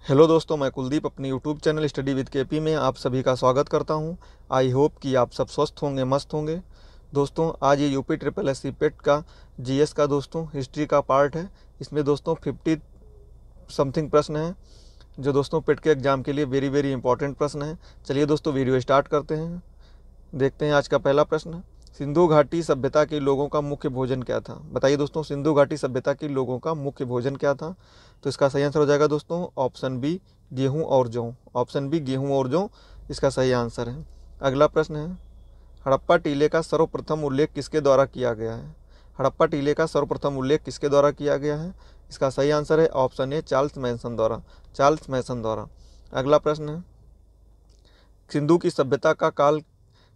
Hello दोस्तों, मैं कुलदीप अपनी YouTube channel study with KP में आप सभी का स्वागत करता हूं। आई होप कि आप सब स्वस्थ होंगे, मस्त होंगे। दोस्तों, आज ये यूपी ट्रिपल एस सी पेट का जीएस का दोस्तों हिस्ट्री का पार्ट है। इसमें दोस्तों 50 समथिंग प्रश्न हैं जो दोस्तों पेट के एग्जाम के लिए वेरी वेरी इंपॉर्टेंट प्रश्न हैं। चलिए दोस्तों, वीडियो स्टार्ट करते हैं। देखते हैं आज का पहला प्रश्न। सिंधु घाटी सभ्यता के लोगों का मुख्य भोजन क्या था? बताइए दोस्तों, सिंधु घाटी सभ्यता के लोगों का मुख्य भोजन क्या था? तो इसका सही आंसर हो जाएगा दोस्तों ऑप्शन बी, गेहूं और जौ। ऑप्शन बी, गेहूं और जौ इसका सही आंसर है। अगला प्रश्न है, हड़प्पा टीले का सर्वप्रथम उल्लेख किसके द्वारा किया गया है? हड़प्पा टीले का सर्वप्रथम उल्लेख किसके द्वारा किया गया है? इसका सही आंसर है ऑप्शन ए, चार्ल्स मैसन द्वारा। चार्ल्स मैसन द्वारा। अगला प्रश्न है, सिंधु की सभ्यता का काल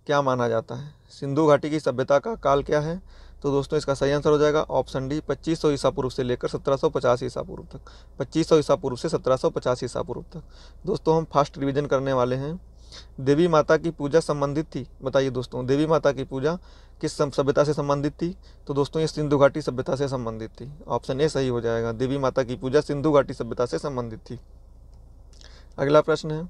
क्या माना जाता है? सिंधु घाटी की सभ्यता का काल क्या है? तो दोस्तों इसका सही आंसर हो जाएगा ऑप्शन डी, 2500 ईसा पूर्व से लेकर 1750 ईसा पूर्व तक। 2500 ईसा पूर्व से 1750 ईसा पूर्व तक। दोस्तों, हम फास्ट रिवीजन करने वाले हैं। देवी माता की पूजा संबंधित थी? बताइए दोस्तों, देवी माता की पूजा किस सभ्यता से संबंधित थी? तो दोस्तों ये सिंधु घाटी सभ्यता से संबंधित थी। ऑप्शन ए सही हो जाएगा, देवी माता की पूजा सिंधु घाटी सभ्यता से संबंधित थी। अगला प्रश्न है,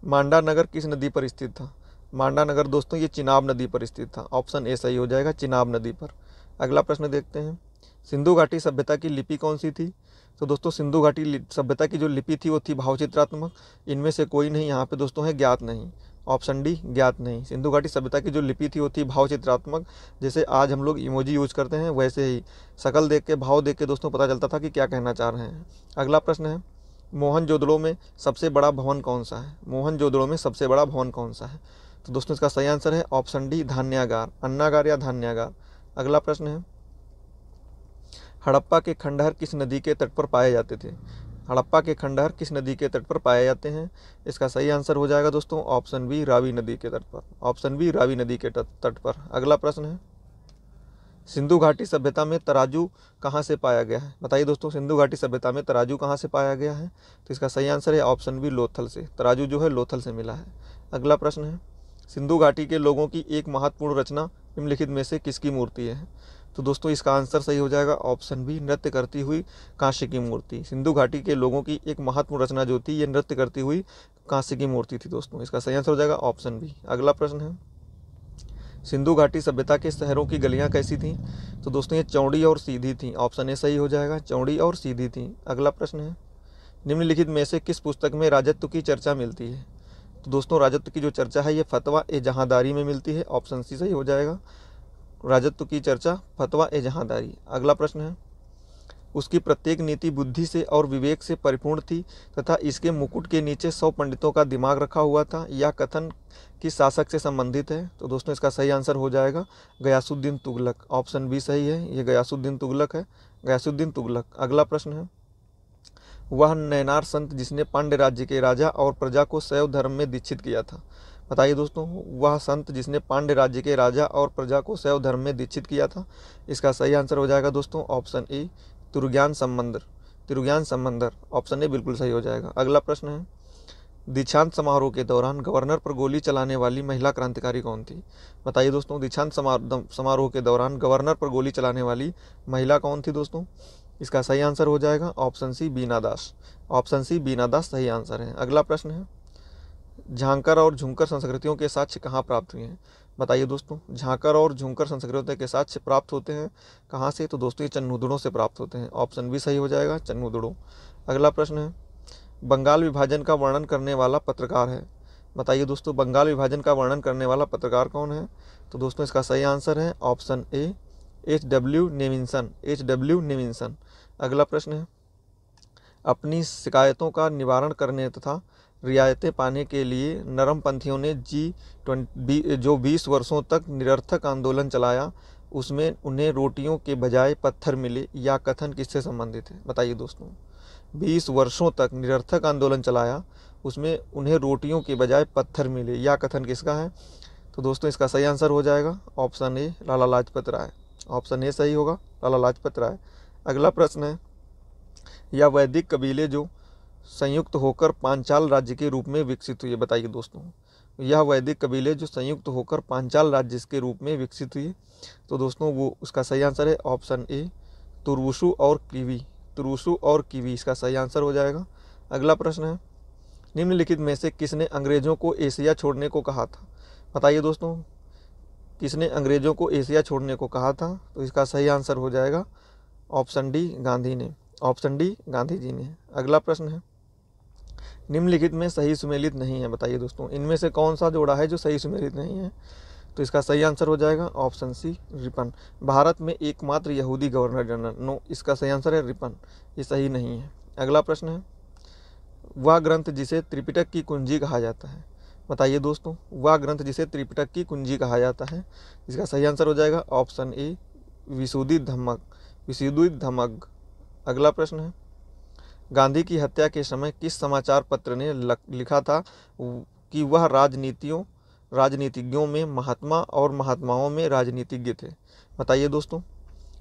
मांडा नगर किस नदी पर स्थित था? मांडा नगर दोस्तों ये चिनाब नदी पर स्थित था। ऑप्शन ए सही हो जाएगा, चिनाब नदी पर। अगला प्रश्न देखते हैं, सिंधु घाटी सभ्यता की लिपि कौन सी थी? तो दोस्तों सिंधु घाटी सभ्यता की जो लिपि थी वो थी भावचित्रात्मक। इनमें से कोई नहीं यहाँ पे दोस्तों है ज्ञात नहीं। ऑप्शन डी, ज्ञात नहीं। सिंधु घाटी सभ्यता की जो लिपि थी वो थी भावचित्रात्मक। जैसे आज हम लोग इमोजी यूज करते हैं वैसे ही शकल देख के, भाव देख के दोस्तों पता चलता था कि क्या कहना चाह रहे हैं। अगला प्रश्न है, मोहनजोदड़ो में सबसे बड़ा भवन कौन सा है? मोहनजोदड़ो में सबसे बड़ा भवन कौन सा है? तो दोस्तों इसका सही आंसर है ऑप्शन डी, धान्यागार, अन्नागार या धान्यागार। अगला प्रश्न है, हड़प्पा के खंडहर किस नदी के तट पर पाए जाते थे? हड़प्पा के खंडहर किस नदी के तट पर पाए जाते हैं? इसका सही आंसर हो जाएगा दोस्तों ऑप्शन बी, रावी नदी के तट पर। ऑप्शन बी, रावी नदी के तट पर। अगला प्रश्न है, सिंधु घाटी सभ्यता में तराजू कहाँ से पाया गया है? बताइए दोस्तों, सिंधु घाटी सभ्यता में तराजू कहाँ से पाया गया है? तो इसका सही आंसर है ऑप्शन बी, लोथल से। तराजू जो है लोथल से मिला है। अगला प्रश्न है, सिंधु घाटी के लोगों की एक महत्वपूर्ण रचना निम्नलिखित में से किसकी मूर्ति है? तो दोस्तों इसका आंसर सही हो जाएगा ऑप्शन बी, नृत्य करती हुई कांस्य की मूर्ति। सिंधु घाटी के लोगों की एक महत्वपूर्ण रचना जो थी ये नृत्य करती हुई कांस्य की मूर्ति थी दोस्तों। इसका सही आंसर हो जाएगा ऑप्शन बी। अगला प्रश्न है, सिंधु घाटी सभ्यता के शहरों की गलियां कैसी थीं? तो दोस्तों ये चौड़ी और सीधी थीं। ऑप्शन ए सही हो जाएगा, चौड़ी और सीधी थीं। अगला प्रश्न है, निम्नलिखित में से किस पुस्तक में राजत्व की चर्चा मिलती है? तो दोस्तों राजत्व की जो चर्चा है ये फतवा ए जहांदारी में मिलती है। ऑप्शन सी सही हो जाएगा, राजत्व की चर्चा फतवा ए जहांदारी। अगला प्रश्न है, उसकी प्रत्येक नीति बुद्धि से और विवेक से परिपूर्ण थी तथा इसके मुकुट के नीचे 100 पंडितों का दिमाग रखा हुआ था। यह कथन किस शासक से संबंधित है? तो दोस्तों इसका सही आंसर हो जाएगा गयासुद्दीन तुगलक। ऑप्शन बी सही है, ये गयासुद्दीन तुगलक है, गयासुद्दीन तुगलक। अगला प्रश्न है, वह नैनार संत जिसने पांड्य राज्य के राजा और प्रजा को शैव धर्म में दीक्षित किया था? बताइए दोस्तों, वह संत जिसने पांड्य राज्य के राजा और प्रजा को शैव धर्म में दीक्षित किया था? इसका सही आंसर हो जाएगा दोस्तों ऑप्शन ए, तुरुज्ञान संबंधर। तुरुज्ञान संबंधर। ऑप्शन ए बिल्कुल सही हो जाएगा। अगला प्रश्न है, दीक्षांत समारोह के दौरान गवर्नर पर गोली चलाने वाली महिला क्रांतिकारी कौन थी? बताइए दोस्तों, दीक्षांत समारोह के दौरान गवर्नर पर गोली चलाने वाली महिला कौन थी दोस्तों? इसका सही आंसर हो जाएगा ऑप्शन सी, बीना दास। ऑप्शन सी, बीना दास सही आंसर है। अगला प्रश्न है, झांकर और झुंकर संस्कृतियों के साक्ष्य कहाँ प्राप्त हुए हैं? बताइए दोस्तों, झांकर और झुंकर संस्कृतियों के साक्ष्य प्राप्त होते हैं कहाँ से? तो दोस्तों ये चन्नूदड़ों से प्राप्त होते हैं। ऑप्शन बी सही हो जाएगा, चन्नूदड़ों। अगला प्रश्न है, बंगाल विभाजन का वर्णन करने वाला पत्रकार है? बताइए दोस्तों, बंगाल विभाजन का वर्णन करने वाला पत्रकार कौन है? तो दोस्तों इसका सही आंसर है option A, H.W. Nevinson. H.W. Nevinson. अगला प्रश्न है, अपनी शिकायतों का निवारण करने तथा रियायतें पाने के लिए नरमपंथियों ने जो 20 वर्षों तक निरर्थक आंदोलन चलाया उसमें उन्हें रोटियों के बजाय पत्थर मिले, या कथन किससे संबंधित है? बताइए दोस्तों, 20 वर्षों तक निरर्थक आंदोलन चलाया उसमें उन्हें रोटियों के बजाय पत्थर मिले, या कथन किसका है? तो दोस्तों इसका सही आंसर हो जाएगा option A, Lala Lajpat Rai. Option A सही होगा, लाला लाजपत राय। अगला प्रश्न है, यह वैदिक कबीले जो संयुक्त होकर पांचाल राज्य के रूप में विकसित हुए? बताइए दोस्तों, यह वैदिक कबीले जो संयुक्त होकर पांचाल राज्य के रूप में विकसित हुए? तो दोस्तों वो उसका सही आंसर है ऑप्शन ए, तुर्वुशु और किवी। तुर्वुशु और किवी इसका सही आंसर हो जाएगा। अगला प्रश्न है, निम्नलिखित में से किसने अंग्रेजों को एशिया छोड़ने को कहा था? बताइए दोस्तों, किसने अंग्रेजों को एशिया छोड़ने को कहा था? तो इसका सही आंसर हो जाएगा ऑप्शन डी, गांधी ने। ऑप्शन डी, गांधी जी ने। अगला प्रश्न है, निम्नलिखित में सही सुमेलित नहीं है। बताइए दोस्तों, इनमें से कौन सा जोड़ा है जो सही सुमेलित नहीं है? तो इसका सही आंसर हो जाएगा ऑप्शन सी, रिपन। भारत में एकमात्र यहूदी गवर्नर जनरल। नो, इसका सही आंसर है रिपन, ये सही नहीं है। अगला प्रश्न है, वह ग्रंथ जिसे त्रिपिटक की कुंजी कहा जाता है। बताइए दोस्तों, वह ग्रंथ जिसे त्रिपिटक की कुंजी कहा जाता है। इसका सही आंसर हो जाएगा ऑप्शन ए, विशुद्धि धम्मक। विशुद्धि धम्मक। अगला प्रश्न है, गांधी की हत्या के समय किस समाचार पत्र ने लिखा था कि वह राजनीतिज्ञों में महात्मा और महात्माओं में राजनीतिज्ञ थे? बताइए दोस्तों,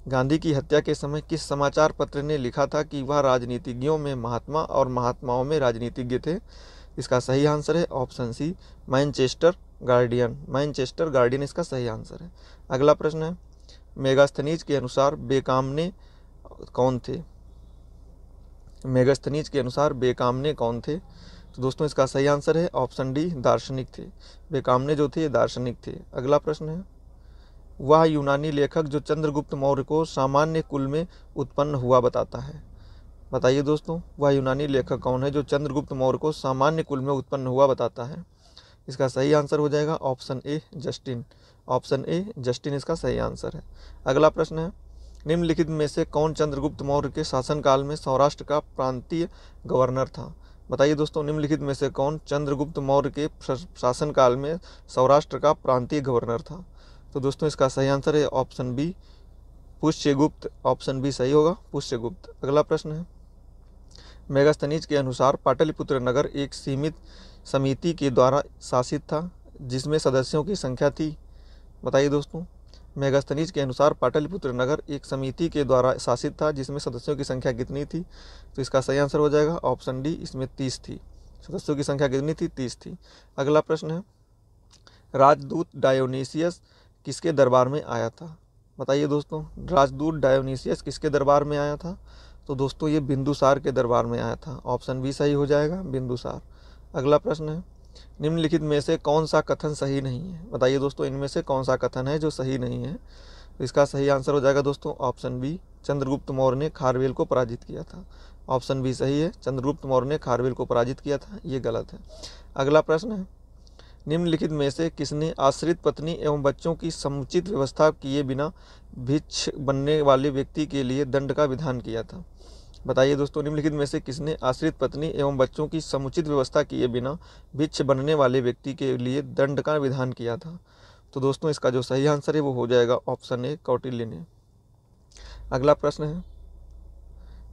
गांधी की हत्या के समय किस समाचार पत्र ने लिखा था कि वह राजनीतिज्ञों में महात्मा और महात्माओं में राजनीतिज्ञ थे? इसका सही आंसर है option C, Manchester Guardian. Manchester Guardian इसका सही आंसर है। अगला प्रश्न है, मेगास्थनीज के अनुसार बेकामने कौन थे? मेगास्थनीज के अनुसार बेकामने कौन थे? तो दोस्तों इसका सही आंसर है ऑप्शन डी, दार्शनिक थे। बेकामने जो थे ये दार्शनिक थे। अगला प्रश्न है, वह यूनानी लेखक जो चंद्रगुप्त मौर्य को सामान्य कुल में उत्पन्न हुआ बताता है। बताइए दोस्तों, वह यूनानी लेखक कौन है जो चंद्रगुप्त मौर्य को सामान्य कुल में उत्पन्न हुआ बताता है? इसका सही आंसर हो जाएगा option A, Justin. Option A, Justin इसका सही आंसर है। अगला प्रश्न है, निम्नलिखित में से कौन चंद्रगुप्त मौर्य के शासनकाल में सौराष्ट्र का प्रांतीय गवर्नर था? बताइए दोस्तों, निम्नलिखित में से कौन चंद्रगुप्त मौर्य के शासनकाल में सौराष्ट्र का प्रांतीय गवर्नर था? तो दोस्तों इसका सही आंसर है option B, Pushyagupta. Option B सही होगा, पुष्यगुप्त। अगला प्रश्न है, मेगास्थनीज के अनुसार पाटलिपुत्र नगर एक सीमित समिति के द्वारा शासित था जिसमें सदस्यों की संख्या थी। बताइए दोस्तों, मेगास्थनीज के अनुसार पाटलिपुत्र नगर एक समिति के द्वारा शासित था जिसमें सदस्यों की संख्या कितनी थी? तो इसका सही आंसर हो जाएगा ऑप्शन डी, इसमें 30 थी। सदस्यों की संख्या कितनी थी? 30 थी। अगला प्रश्न है, राजदूत डायोनीसियस किसके दरबार में आया था? बताइए दोस्तों, राजदूत डायोनीसियस किसके दरबार में आया था? तो दोस्तों ये बिंदुसार के दरबार में आया था। ऑप्शन बी सही हो जाएगा, बिंदुसार। अगला प्रश्न है, निम्नलिखित में से कौन सा कथन सही नहीं है? बताइए दोस्तों, इनमें से कौन सा कथन है जो सही नहीं है? तो इसका सही आंसर हो जाएगा दोस्तों ऑप्शन बी, चंद्रगुप्त मौर्य ने खारवेल को पराजित किया था। ऑप्शन बी सही है, चंद्रगुप्त मौर्य ने खारवेल को पराजित किया था, ये गलत है। अगला प्रश्न है, निम्नलिखित में से किसने आश्रित पत्नी एवं बच्चों की समुचित व्यवस्था किए बिना भिक्ष बनने वाले व्यक्ति के लिए दंड का विधान किया था? बताइए दोस्तों, निम्नलिखित में से किसने आश्रित पत्नी एवं बच्चों की समुचित व्यवस्था किए बिना भिक्ष बनने वाले व्यक्ति के लिए दंड का विधान किया था? तो दोस्तों इसका जो सही आंसर है वो हो जाएगा ऑप्शन ए, कौटिल्य ने। अगला प्रश्न है,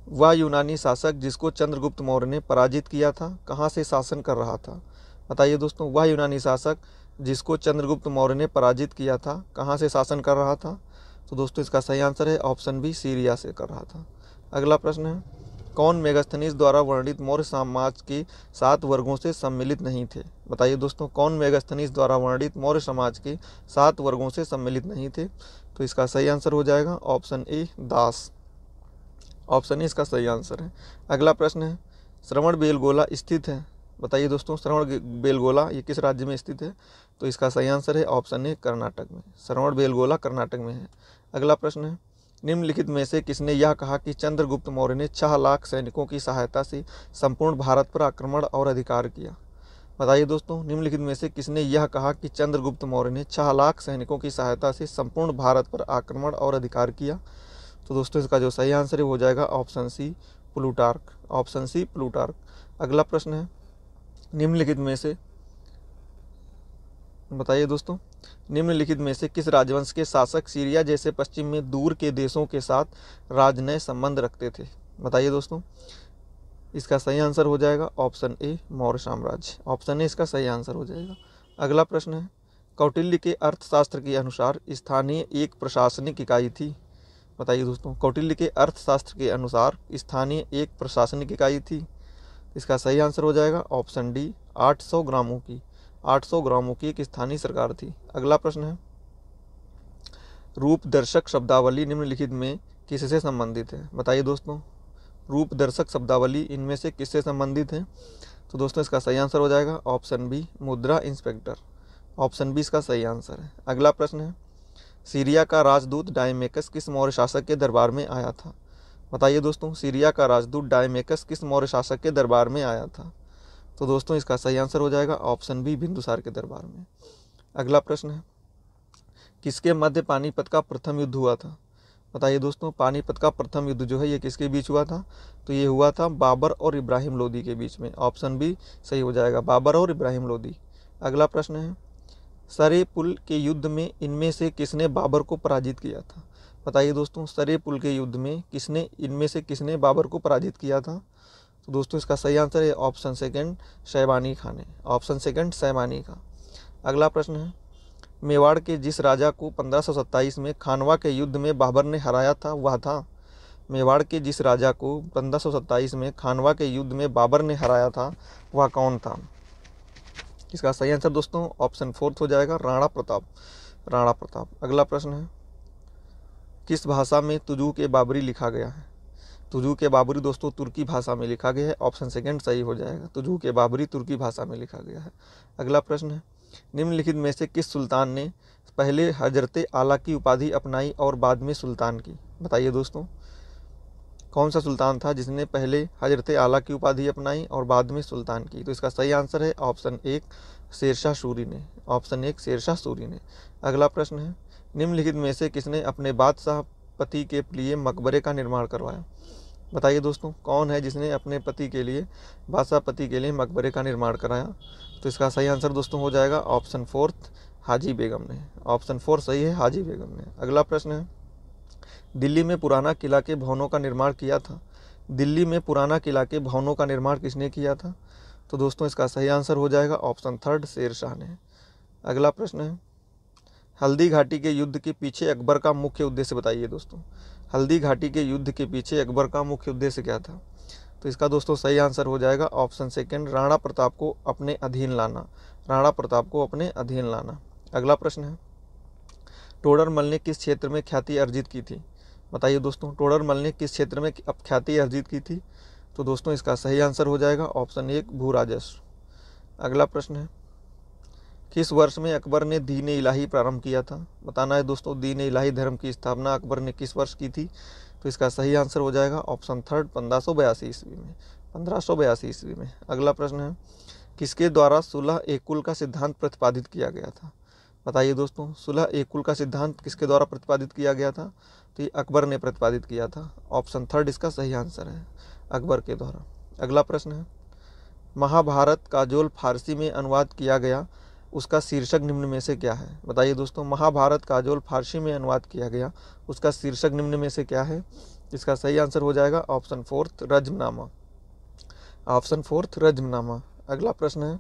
वह यूनानी शासक जिसको चंद्रगुप्त मौर्य ने पराजित किया था कहाँ से शासन कर रहा था? बताइए दोस्तों, वह यूनानी शासक जिसको चंद्रगुप्त मौर्य ने पराजित किया था कहाँ से शासन कर रहा था? तो दोस्तों इसका सही आंसर है ऑप्शन बी, सीरिया से कर रहा था। अगला प्रश्न है, कौन मेगास्थनीज द्वारा वर्णित मौर्य समाज के 7 वर्गों से सम्मिलित नहीं थे? बताइए दोस्तों, कौन मेगास्थनीज द्वारा वर्णित मौर्य समाज के 7 वर्गों से सम्मिलित नहीं थे? तो इसका सही आंसर हो जाएगा option A, Das. Option A इसका सही आंसर है। अगला प्रश्न है, श्रवणबेलगोला स्थित है। बताइए दोस्तों, श्रवणबेलगोला ये किस राज्य में स्थित है? तो इसका सही आंसर है ऑप्शन ए, कर्नाटक में। श्रवणबेलगोला कर्नाटक में है। अगला प्रश्न है, निम्नलिखित में से किसने यह कहा कि चंद्रगुप्त मौर्य ने 6 लाख सैनिकों की सहायता से संपूर्ण भारत पर आक्रमण और अधिकार किया? बताइए दोस्तों, निम्नलिखित में से किसने यह कहा कि चंद्रगुप्त मौर्य ने 6 लाख सैनिकों की सहायता से संपूर्ण भारत पर आक्रमण और अधिकार किया? तो दोस्तों इसका जो सही आंसर है वो हो जाएगा option C, Plutarch. Option C, Plutarch. अगला प्रश्न है, निम्नलिखित में से बताइए दोस्तों, निम्नलिखित में से किस राजवंश के शासक सीरिया जैसे पश्चिम में दूर के देशों के साथ राजनय संबंध रखते थे? बताइए दोस्तों, इसका सही आंसर हो जाएगा ऑप्शन ए, मौर्य साम्राज्य। ऑप्शन ए इसका सही आंसर हो जाएगा। अगला प्रश्न है, कौटिल्य के अर्थशास्त्र के अनुसार स्थानीय एक प्रशासनिक इकाई थी? बताइए दोस्तों, कौटिल्य के अर्थशास्त्र के अनुसार स्थानीय एक प्रशासनिक इकाई थी? इसका सही आंसर हो जाएगा ऑप्शन डी, 800 ग्रामों की। 800 ग्रामों की एक स्थानीय सरकार थी। अगला प्रश्न है, रूपदर्शक शब्दावली निम्नलिखित में किससे संबंधित है? बताइए दोस्तों, रूप दर्शक शब्दावली इनमें से किससे संबंधित है? तो दोस्तों इसका सही आंसर हो जाएगा ऑप्शन बी, मुद्रा इंस्पेक्टर। ऑप्शन बी इसका सही आंसर है। अगला प्रश्न है, सीरिया का राजदूत डायमेकस किस मौर्य शासक के दरबार में आया था? बताइए दोस्तों, सीरिया का राजदूत डायमेकस किस मौर्य शासक के दरबार में आया था? तो दोस्तों इसका सही आंसर हो जाएगा ऑप्शन बी, बिंदुसार के दरबार में। अगला प्रश्न है, किसके मध्य पानीपत का प्रथम युद्ध हुआ था? बताइए दोस्तों, पानीपत का प्रथम युद्ध जो है ये किसके बीच हुआ था? तो ये हुआ था बाबर और इब्राहिम लोदी के बीच में। ऑप्शन बी सही हो जाएगा, बाबर और इब्राहिम लोदी। अगला प्रश्न है, सरे पुल के युद्ध में इनमें से किसने बाबर को पराजित किया था? बताइए दोस्तों, सरे पुल के युद्ध में इनमें से किसने बाबर को पराजित किया था? तो दोस्तों इसका सही आंसर है ऑप्शन सेकंड, शैबानी खान है। ऑप्शन सेकंड शैबानी का। अगला प्रश्न है, मेवाड़ के जिस राजा को 1527 में खानवा के युद्ध में बाबर ने हराया था वह था? मेवाड़ के जिस राजा को 1527 में खानवा के युद्ध में बाबर ने हराया था वह कौन था? इसका सही आंसर दोस्तों ऑप्शन फोर्थ हो जाएगा, राणा प्रताप। राणा प्रताप। अगला प्रश्न है, किस भाषा में तुजू के बाबरी लिखा गया है? तुजू के बाबरी दोस्तों तुर्की भाषा में लिखा गया है। ऑप्शन सेकंड सही हो जाएगा, तुजू के बाबरी तुर्की भाषा में लिखा गया है। अगला प्रश्न है, निम्नलिखित में से किस सुल्तान ने पहले हजरत आला की उपाधि अपनाई और बाद में सुल्तान की? बताइए दोस्तों, कौन सा सुल्तान था जिसने पहले हजरत आला की उपाधि अपनाई और बाद में सुल्तान की? तो इसका सही आंसर है ऑप्शन एक, शेरशाह सूरी ने। ऑप्शन एक, शेरशाह सूरी ने। अगला प्रश्न है, निम्नलिखित में से किसने अपने बादशाह पति के लिए मकबरे का निर्माण करवाया? बताइए दोस्तों, कौन है जिसने अपने पति के लिए, बादशाह पति के लिए मकबरे का निर्माण कराया? तो इसका सही आंसर दोस्तों हो जाएगा ऑप्शन फोर्थ, हाजी बेगम ने। ऑप्शन फोर सही है, हाजी बेगम ने। अगला प्रश्न है, दिल्ली में पुराना किला के भवनों का निर्माण किया था? दिल्ली में पुराना किला के भवनों का निर्माण किसने किया था? तो दोस्तों इसका सही आंसर हो जाएगा ऑप्शन थर्ड, शेरशाह ने। अगला प्रश्न है, हल्दी घाटी के युद्ध के पीछे अकबर का मुख्य उद्देश्य बताइए दोस्तों। हल्दी घाटी के युद्ध के पीछे अकबर का मुख्य उद्देश्य क्या था? तो इसका दोस्तों सही आंसर हो जाएगा ऑप्शन सेकंड, राणा प्रताप को अपने अधीन लाना। राणा प्रताप को अपने अधीन लाना। अगला प्रश्न है, टोडरमल ने किस क्षेत्र में ख्याति अर्जित की थी? बताइए दोस्तों, टोडरमल ने किस क्षेत्र में ख्याति अर्जित की थी? तो दोस्तों इसका सही आंसर हो जाएगा ऑप्शन एक, भू राजस्व। अगला प्रश्न है, किस वर्ष में अकबर ने दीन इलाही प्रारंभ किया था? बताना है दोस्तों, दीन इलाही धर्म की स्थापना अकबर ने किस वर्ष की थी? तो इसका सही आंसर हो जाएगा ऑप्शन थर्ड, 1582 ईस्वी में। 1582 ईस्वी में। अगला प्रश्न है, किसके द्वारा सुलह ए कुल का सिद्धांत प्रतिपादित किया गया था? बताइए दोस्तों, सुलह ए कुल का सिद्धांत किसके द्वारा प्रतिपादित किया गया था? तो ये अकबर ने प्रतिपादित किया था। ऑप्शन थर्ड इसका सही आंसर है, अकबर के द्वारा। अगला प्रश्न है, महाभारत का जो फारसी में अनुवाद किया गया उसका शीर्षक निम्न में से क्या है? बताइए दोस्तों, महाभारत का जो फारसी में अनुवाद किया गया उसका शीर्षक निम्न में से क्या है? इसका सही आंसर हो जाएगा option fourth, Razmnama. Option fourth, Razmnama. अगला प्रश्न है,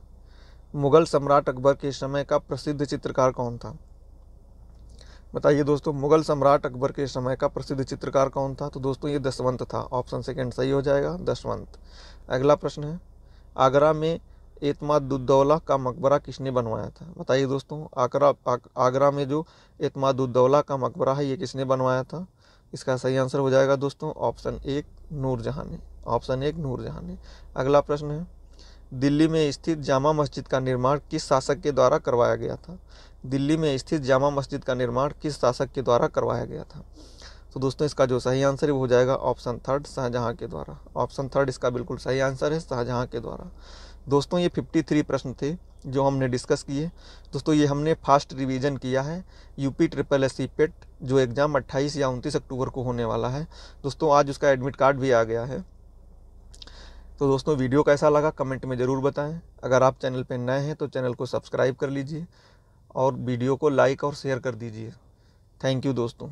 मुगल सम्राट अकबर के समय का प्रसिद्ध चित्रकार कौन था? बताइए दोस्तों, मुगल सम्राट अकबर के समय का प्रसिद्ध चित्रकार कौन था? तो दोस्तों ये दशवंत था। ऑप्शन सेकंड सही हो जाएगा, दशवंत। अगला प्रश्न है, आगरा में एतमादुद्दौला का मकबरा किसने बनवाया था? बताइए दोस्तों, आगरा में जो एतमादुद्दौला का मकबरा है ये किसने बनवाया था? इसका सही आंसर हो जाएगा दोस्तों ऑप्शन एक, नूरजहां ने। ऑप्शन एक, नूरजहां ने। अगला प्रश्न है, दिल्ली में स्थित जामा मस्जिद का निर्माण किस शासक के द्वारा करवाया गया था? दिल्ली में स्थित जामा मस्जिद का निर्माण किस शासक के द्वारा करवाया गया था? तो दोस्तों इसका जो सही आंसर है वो हो जाएगा ऑप्शन थर्ड, शाहजहां के द्वारा। ऑप्शन थर्ड इसका बिल्कुल सही आंसर है, शाहजहां के द्वारा। दोस्तों ये 53 प्रश्न थे जो हमने डिस्कस किए। दोस्तों ये हमने फास्ट रिवीजन किया है यूपी ट्रिपल एस सी पेट, जो एग्ज़ाम 28 या 29 अक्टूबर को होने वाला है। दोस्तों आज उसका एडमिट कार्ड भी आ गया है। तो दोस्तों वीडियो कैसा लगा कमेंट में ज़रूर बताएं। अगर आप चैनल पर नए हैं तो चैनल को सब्सक्राइब कर लीजिए और वीडियो को लाइक और शेयर कर दीजिए। थैंक यू दोस्तों।